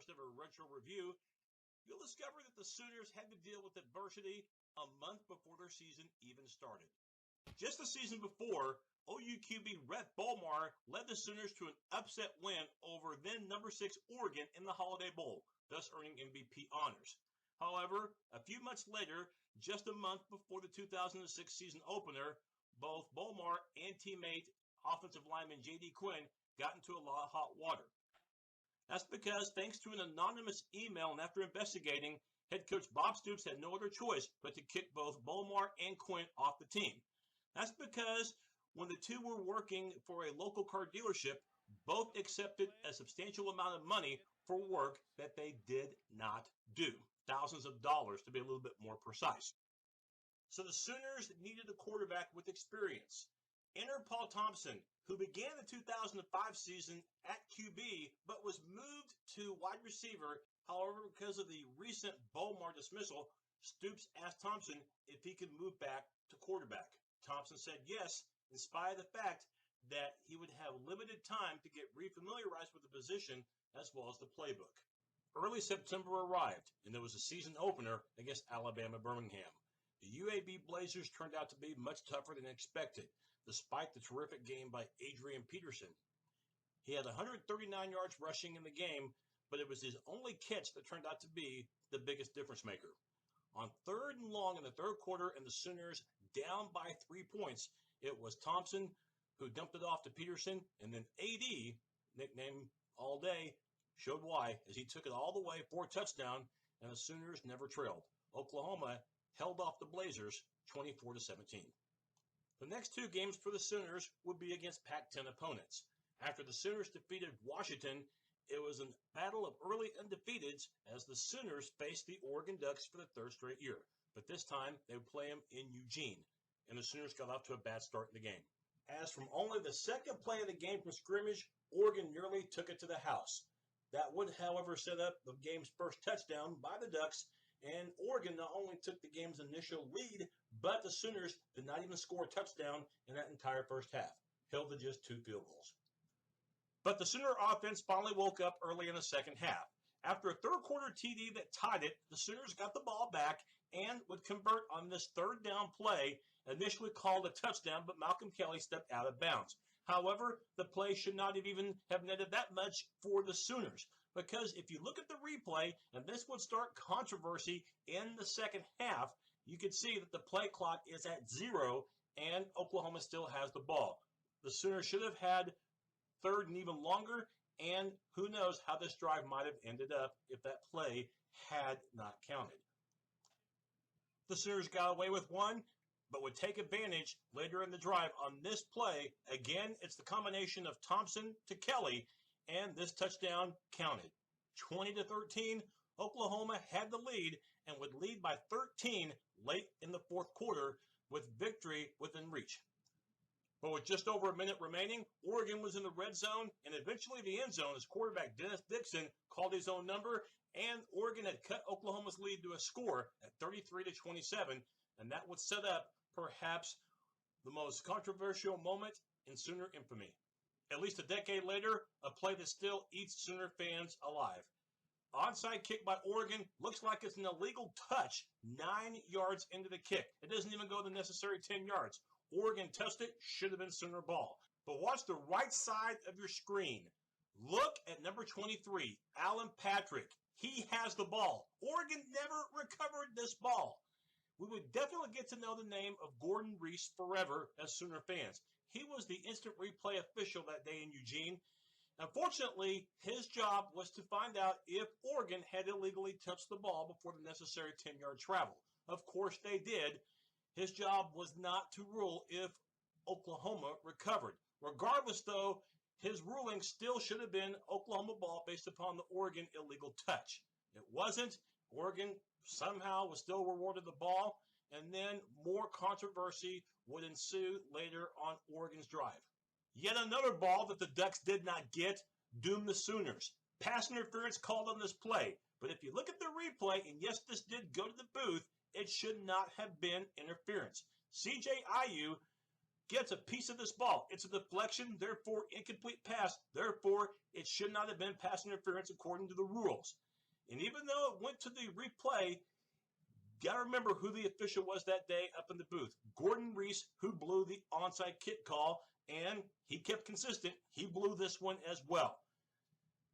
first ever retro review, you'll discover that the Sooners had to deal with adversity a month before their season even started. Just the season before, OU QB Rhett Bomar led the Sooners to an upset win over then number 6 Oregon in the Holiday Bowl, thus earning MVP honors. However, a few months later, just a month before the 2006 season opener, both Bomar and teammate offensive lineman J.D. Quinn got into a lot of hot water. That's because, thanks to an anonymous email and after investigating, head coach Bob Stoops had no other choice but to kick both Bomar and Quinn off the team. That's because when the two were working for a local car dealership, both accepted a substantial amount of money for work that they did not do. Thousands of dollars, to be a little bit more precise. So the Sooners needed a quarterback with experience. Enter Paul Thompson, who began the 2005 season at QB, but was moved to wide receiver. However, because of the recent Bomar dismissal, Stoops asked Thompson if he could move back to quarterback. Thompson said yes, in spite of the fact that he would have limited time to get refamiliarized with the position as well as the playbook. Early September arrived, and there was a season opener against Alabama Birmingham. The UAB Blazers turned out to be much tougher than expected, despite the terrific game by Adrian Peterson. He had 139 yards rushing in the game, but it was his only catch that turned out to be the biggest difference maker. On 3rd and long in the third quarter and the Sooners down by 3 points, it was Thompson who dumped it off to Peterson, and then AD, nicknamed All Day, showed why as he took it all the way for a touchdown, and the Sooners never trailed. Oklahoma held off the Blazers 24-17. The next two games for the Sooners would be against Pac-10 opponents. After the Sooners defeated Washington, it was a battle of early undefeateds as the Sooners faced the Oregon Ducks for the third straight year. But this time, they would play them in Eugene, and the Sooners got off to a bad start in the game. As from only the second play of the game from scrimmage, Oregon nearly took it to the house. That would, however, set up the game's first touchdown by the Ducks, and Oregon not only took the game's initial lead, but the Sooners did not even score a touchdown in that entire first half, held to just 2 field goals. But the Sooner offense finally woke up early in the second half. After a third quarter TD that tied it, the Sooners got the ball back and would convert on this third down play, initially called a touchdown, but Malcolm Kelly stepped out of bounds. However, the play should not have even have netted that much for the Sooners, because if you look at the replay, and this would start controversy in the second half, you can see that the play clock is at 0, and Oklahoma still has the ball. The Sooners should have had third and even longer, and who knows how this drive might have ended up if that play had not counted. The Sooners got away with one, but would take advantage later in the drive on this play. Again, it's the combination of Thompson to Kelly, and this touchdown counted. 20-13, Oklahoma had the lead and would lead by 13 late in the fourth quarter with victory within reach. But with just over a minute remaining, Oregon was in the red zone and eventually the end zone as quarterback Dennis Dixon called his own number, and Oregon had cut Oklahoma's lead to a score at 33-27, and that would set up perhaps the most controversial moment in Sooner infamy. At least a decade later, a play that still eats Sooner fans alive. Onside kick by Oregon looks like it's an illegal touch 9 yards into the kick. It doesn't even go the necessary 10 yards. Oregon touched it, should have been Sooner ball. But watch the right side of your screen. Look at number 23, Alan Patrick. He has the ball. Oregon never recovered this ball. We would definitely get to know the name of Gordon Reise forever as Sooner fans. He was the instant replay official that day in Eugene. Unfortunately, his job was to find out if Oregon had illegally touched the ball before the necessary 10-yard travel. Of course they did. His job was not to rule if Oklahoma recovered. Regardless, though, his ruling still should have been Oklahoma ball based upon the Oregon illegal touch. It wasn't. Oregon somehow was still rewarded the ball, and then more controversy would ensue later on Oregon's drive. Yet another ball that the Ducks did not get doomed the Sooners. Pass interference called on this play, but if you look at the replay, and yes, this did go to the booth, it should not have been interference. C.J. Ayu gets a piece of this ball. It's a deflection, therefore incomplete pass. Therefore, it should not have been pass interference according to the rules. And even though it went to the replay, got to remember who the official was that day up in the booth. Gordon Reise, who blew the onside kick call, and he kept consistent. He blew this one as well.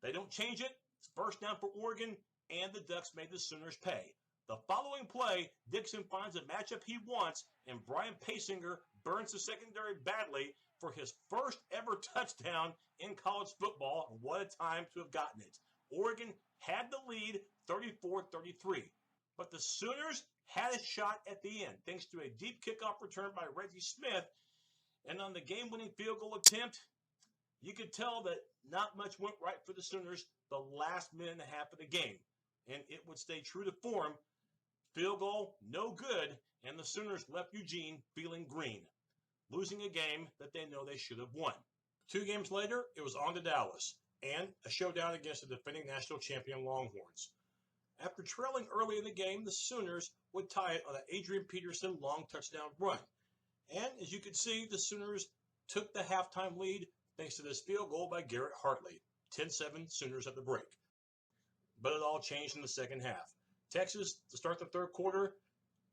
They don't change it. It's first down for Oregon, and the Ducks made the Sooners pay. The following play, Dixon finds a matchup he wants, and Brian Pasinger burns the secondary badly for his first ever touchdown in college football. What a time to have gotten it. Oregon had the lead 34-33, but the Sooners had a shot at the end thanks to a deep kickoff return by Reggie Smith, and on the game-winning field goal attempt, you could tell that not much went right for the Sooners the last minute and a half of the game, and it would stay true to form. Field goal, no good, and the Sooners left Eugene feeling green, losing a game that they know they should have won. 2 games later, it was on to Dallas, and a showdown against the defending national champion Longhorns. After trailing early in the game, the Sooners would tie it on an Adrian Peterson long touchdown run. And as you can see, the Sooners took the halftime lead thanks to this field goal by Garrett Hartley. 10-7 Sooners at the break. But it all changed in the second half. Texas, to start the third quarter,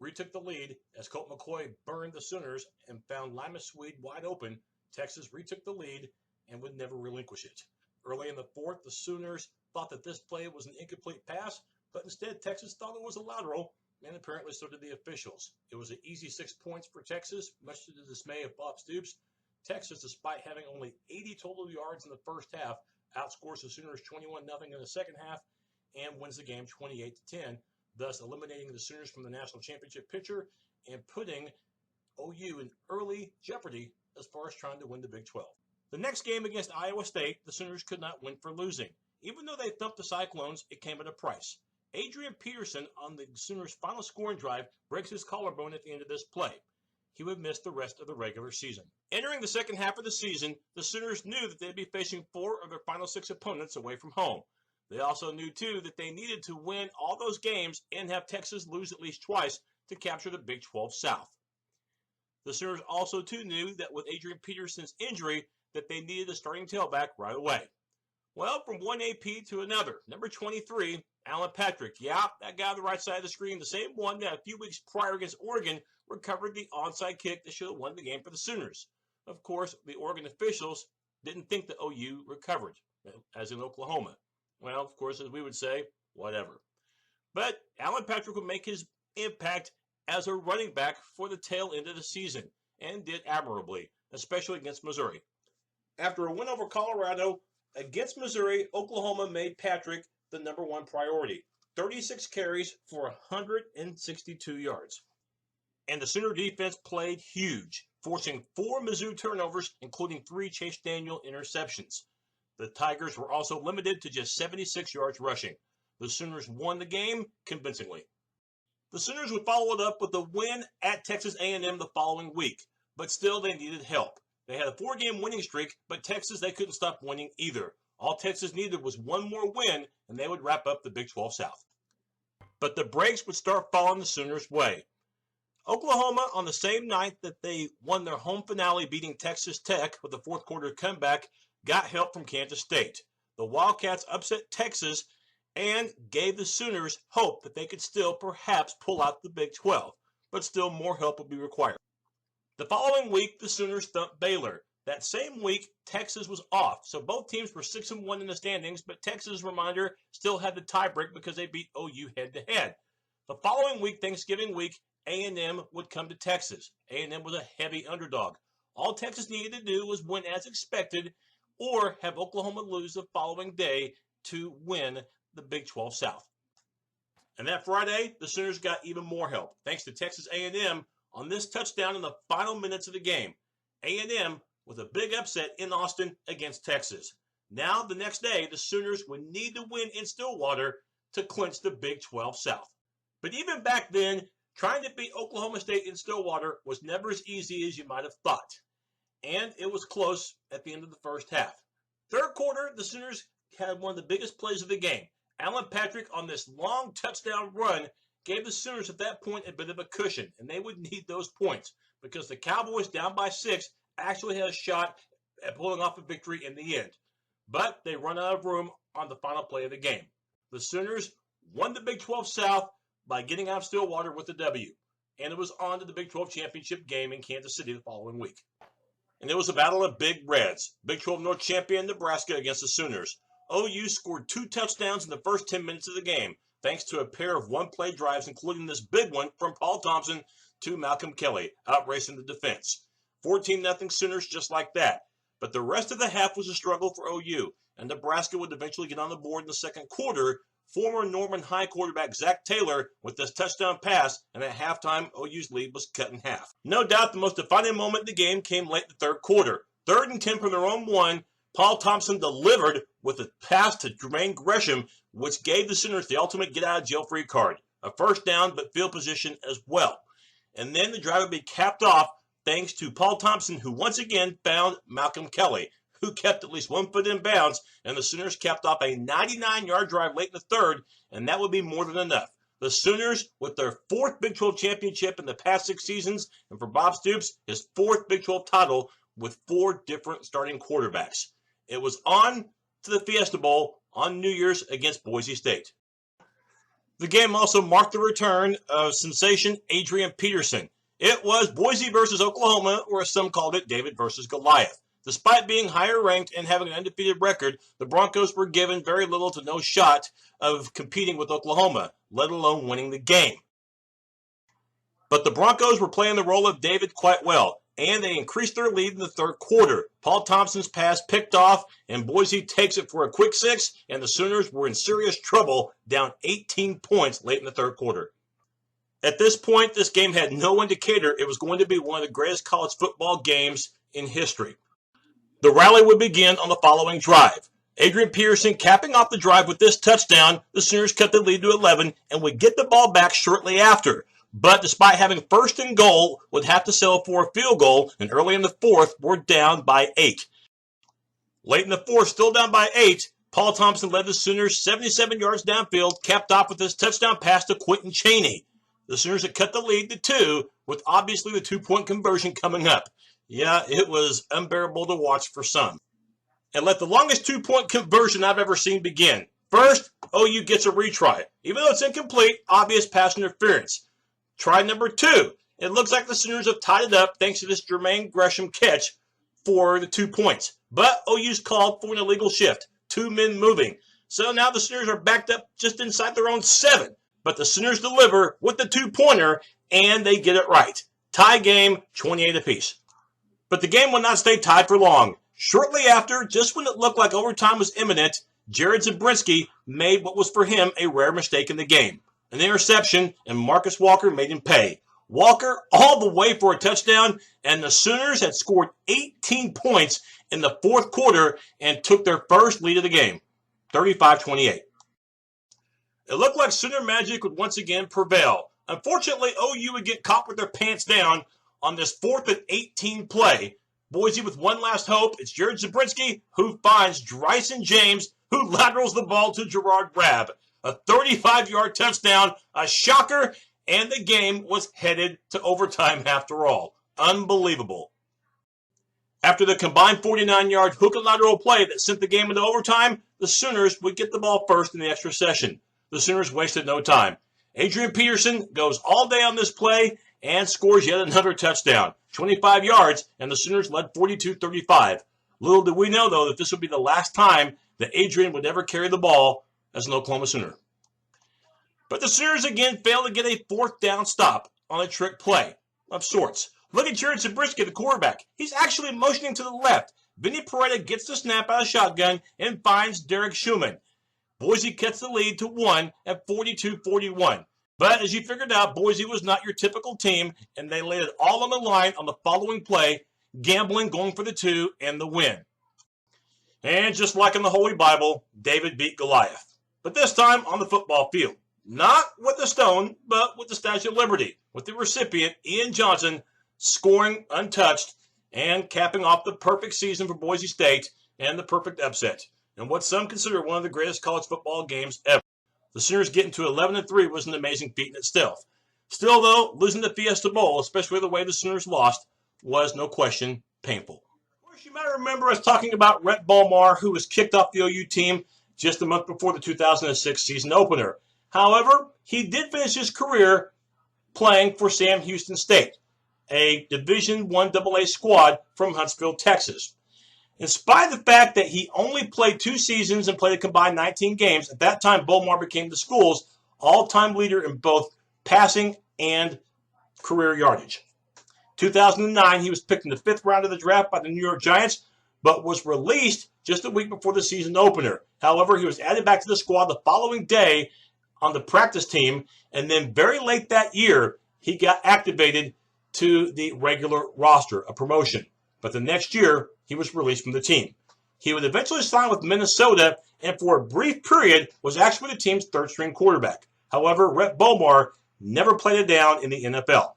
retook the lead as Colt McCoy burned the Sooners and found Lima Swede wide open. Texas retook the lead and would never relinquish it. Early in the fourth, the Sooners thought that this play was an incomplete pass, but instead Texas thought it was a lateral, and apparently so did the officials. It was an easy 6 points for Texas, much to the dismay of Bob Stoops. Texas, despite having only 80 total yards in the first half, outscores the Sooners 21-0 in the second half and wins the game 28-10, thus eliminating the Sooners from the national championship picture and putting OU in early jeopardy as far as trying to win the Big 12. The next game against Iowa State, the Sooners could not win for losing. Even though they thumped the Cyclones, it came at a price. Adrian Peterson, on the Sooners' final scoring drive, breaks his collarbone at the end of this play. He would miss the rest of the regular season. Entering the second half of the season, the Sooners knew that they'd be facing 4 of their final 6 opponents away from home. They also knew, too, that they needed to win all those games and have Texas lose at least twice to capture the Big 12 South. The Sooners also, too, knew that with Adrian Peterson's injury, that they needed a starting tailback right away. Well, from one AP to another, number 23, Alan Patrick. Yeah, that guy on the right side of the screen, the same one that a few weeks prior against Oregon recovered the onside kick that should have won the game for the Sooners. Of course, the Oregon officials didn't think that OU recovered, as in Oklahoma. Well, of course, as we would say, whatever. But Alan Patrick would make his impact as a running back for the tail end of the season, and did admirably, especially against Missouri. After a win over Colorado, against Missouri, Oklahoma made Patrick the number 1 priority. 36 carries for 162 yards. And the Sooner defense played huge, forcing 4 Mizzou turnovers, including 3 Chase Daniel interceptions. The Tigers were also limited to just 76 yards rushing. The Sooners won the game convincingly. The Sooners would follow it up with a win at Texas A&M the following week, but still they needed help. They had a 4-game winning streak, but Texas, they couldn't stop winning either. All Texas needed was one more win, and they would wrap up the Big 12 South. But the breaks would start falling the Sooners' way. Oklahoma, on the same night that they won their home finale beating Texas Tech with a fourth quarter comeback, got help from Kansas State. The Wildcats upset Texas and gave the Sooners hope that they could still perhaps pull out the Big 12, but still more help would be required. The following week, the Sooners thumped Baylor. That same week, Texas was off, so both teams were 6-1 in the standings, but Texas, reminder, still had the tiebreak because they beat OU head-to-head. The following week, Thanksgiving week, A&M would come to Texas. A&M was a heavy underdog. All Texas needed to do was win as expected or have Oklahoma lose the following day to win the Big 12 South. And that Friday, the Sooners got even more help, thanks to Texas A&M on this touchdown in the final minutes of the game. A&M with a big upset in Austin against Texas. Now, the next day, the Sooners would need to win in Stillwater to clinch the Big 12 South. But even back then, trying to beat Oklahoma State in Stillwater was never as easy as you might have thought. And it was close at the end of the first half. Third quarter, the Sooners had one of the biggest plays of the game. Alan Patrick on this long touchdown run gave the Sooners at that point a bit of a cushion, and they would need those points. because the Cowboys, down by 6, actually had a shot at pulling off a victory in the end. But they run out of room on the final play of the game. The Sooners won the Big 12 South by getting out of Stillwater with a W. And it was on to the Big 12 championship game in Kansas City the following week. And it was a battle of Big Reds. Big 12 North champion Nebraska against the Sooners. OU scored 2 touchdowns in the first 10 minutes of the game, thanks to a pair of one-play drives, including this big one from Paul Thompson to Malcolm Kelly, outracing the defense. 14-0 Sooners just like that. But the rest of the half was a struggle for OU, and Nebraska would eventually get on the board in the second quarter. Former Norman High quarterback Zach Taylor with this touchdown pass, and at halftime, OU's lead was cut in half. No doubt the most defining moment in the game came late in the third quarter. 3rd and 10 from their own 1, Paul Thompson delivered with a pass to Jermaine Gresham, which gave the Sooners the ultimate get-out-of-jail-free card. A first down, but field position as well. And then the drive would be capped off thanks to Paul Thompson, who once again found Malcolm Kelly, who kept at least 1 foot in bounds, and the Sooners capped off a 99-yard drive late in the third, and that would be more than enough. The Sooners, with their 4th Big 12 championship in the past 6 seasons, and for Bob Stoops, his 4th Big 12 title with 4 different starting quarterbacks. It was on to the Fiesta Bowl on New Year's against Boise State. The game also marked the return of sensation Adrian Peterson. It was Boise versus Oklahoma, or as some called it, David versus Goliath. Despite being higher ranked and having an undefeated record, the Broncos were given very little to no shot of competing with Oklahoma, let alone winning the game. But the Broncos were playing the role of David quite well, and they increased their lead in the third quarter. Paul Thompson's pass picked off, and Boise takes it for a quick 6, and the Sooners were in serious trouble, down 18 points late in the third quarter. At this point, this game had no indicator it was going to be one of the greatest college football games in history. The rally would begin on the following drive. Adrian Peterson capping off the drive with this touchdown. The Sooners cut the lead to 11 and would get the ball back shortly after. But despite having 1st and goal, would have to settle for a field goal, and early in the 4th, were down by 8. Late in the 4th, still down by 8, Paul Thompson led the Sooners 77 yards downfield, capped off with his touchdown pass to Quentin Chaney. The Sooners had cut the lead to 2, with obviously the 2-point conversion coming up. Yeah, it was unbearable to watch for some. And let the longest 2-point conversion I've ever seen begin. First, OU gets a retry. Even though it's incomplete, obvious pass interference. Try number 2. It looks like the Sooners have tied it up thanks to this Jermaine Gresham catch for the 2 points. But OU's called for an illegal shift. 2 men moving. So now the Sooners are backed up just inside their own 7. But the Sooners deliver with the 2-pointer, and they get it right. Tie game, 28 apiece. But the game will not stay tied for long. Shortly after, just when it looked like overtime was imminent, Jared Zabriskie made what was for him a rare mistake in the game. An interception, and Marcus Walker made him pay. Walker all the way for a touchdown, and the Sooners had scored 18 points in the 4th quarter and took their first lead of the game, 35-28. It looked like Sooner magic would once again prevail. Unfortunately, OU would get caught with their pants down on this 4th and 18 play. Boise with one last hope. It's Jared Zabriskie who finds Bryson James, who laterals the ball to Gerard Rabb. A 35-yard touchdown, a shocker, and the game was headed to overtime after all. Unbelievable. After the combined 49-yard hook and lateral play that sent the game into overtime, the Sooners would get the ball first in the extra session. The Sooners wasted no time. Adrian Peterson goes all day on this play and scores yet another touchdown. 25 yards, and the Sooners led 42-35. Little did we know, though, that this would be the last time that Adrian would ever carry the ball as an Oklahoma Sooner. But the Sooners again failed to get a 4th down stop on a trick play of sorts. Look at Jared Zabriskie, the quarterback. He's actually motioning to the left. Vinny Peretta gets the snap out of shotgun and finds Derek Schumann. Boise cuts the lead to 1 at 42-41. But as you figured out, Boise was not your typical team, and they laid it all on the line on the following play, gambling, going for the 2, and the win. And just like in the Holy Bible, David beat Goliath. But this time on the football field. Not with the stone, but with the Statue of Liberty, with the recipient, Ian Johnson, scoring untouched and capping off the perfect season for Boise State and the perfect upset, and what some consider one of the greatest college football games ever. The Sooners getting to 11-3 was an amazing feat in itself. Still, though, losing the Fiesta Bowl, especially the way the Sooners lost, was no question painful. Of course, you might remember us talking about Rhett Bomar, who was kicked off the OU team just a month before the 2006 season opener. However, he did finish his career playing for Sam Houston State, a Division I AA squad from Huntsville, Texas. In spite of the fact that he only played 2 seasons and played a combined 19 games, at that time Bomar became the school's all-time leader in both passing and career yardage. 2009, he was picked in the 5th round of the draft by the New York Giants, but was released just a week before the season opener. However, he was added back to the squad the following day on the practice team, and then very late that year, he got activated to the regular roster, a promotion. But the next year, he was released from the team. He would eventually sign with Minnesota, and for a brief period was actually the team's 3rd-string quarterback. However, Rhett Bomar never played it down in the NFL.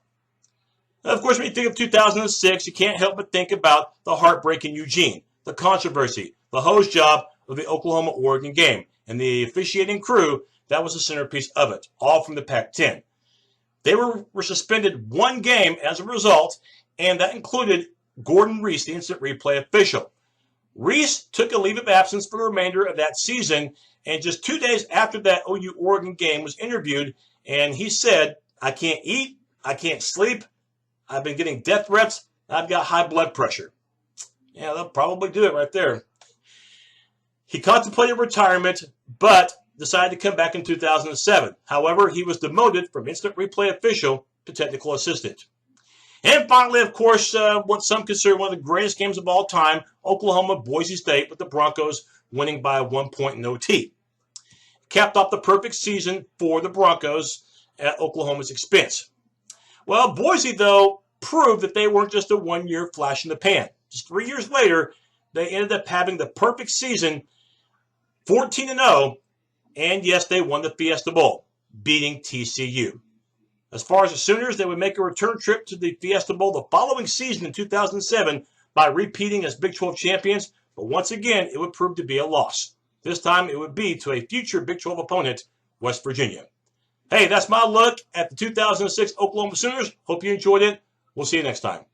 Now, of course, when you think of 2006, you can't help but think about the heartbreak in Eugene, the controversy, the hose job of the Oklahoma-Oregon game, and the officiating crew that was the centerpiece of it, all from the Pac-10. They were suspended 1 game as a result, and that included Gordon Reise, the instant replay official. Reise took a leave of absence for the remainder of that season, and just 2 days after that OU-Oregon game was interviewed, and he said, "I can't eat, I can't sleep, I've been getting death threats, I've got high blood pressure." Yeah, they'll probably do it right there. He contemplated retirement, but decided to come back in 2007. However, he was demoted from instant replay official to technical assistant. And finally, of course, what some consider one of the greatest games of all time, Oklahoma-Boise State, with the Broncos winning by 1 point in OT. Capped off the perfect season for the Broncos at Oklahoma's expense. Well, Boise, though, proved that they weren't just a one-year flash in the pan. Just 3 years later, they ended up having the perfect season, 14-0, and yes, they won the Fiesta Bowl, beating TCU. As far as the Sooners, they would make a return trip to the Fiesta Bowl the following season in 2007 by repeating as Big 12 champions, but once again, it would prove to be a loss. This time, it would be to a future Big 12 opponent, West Virginia. Hey, that's my look at the 2006 Oklahoma Sooners. Hope you enjoyed it. We'll see you next time.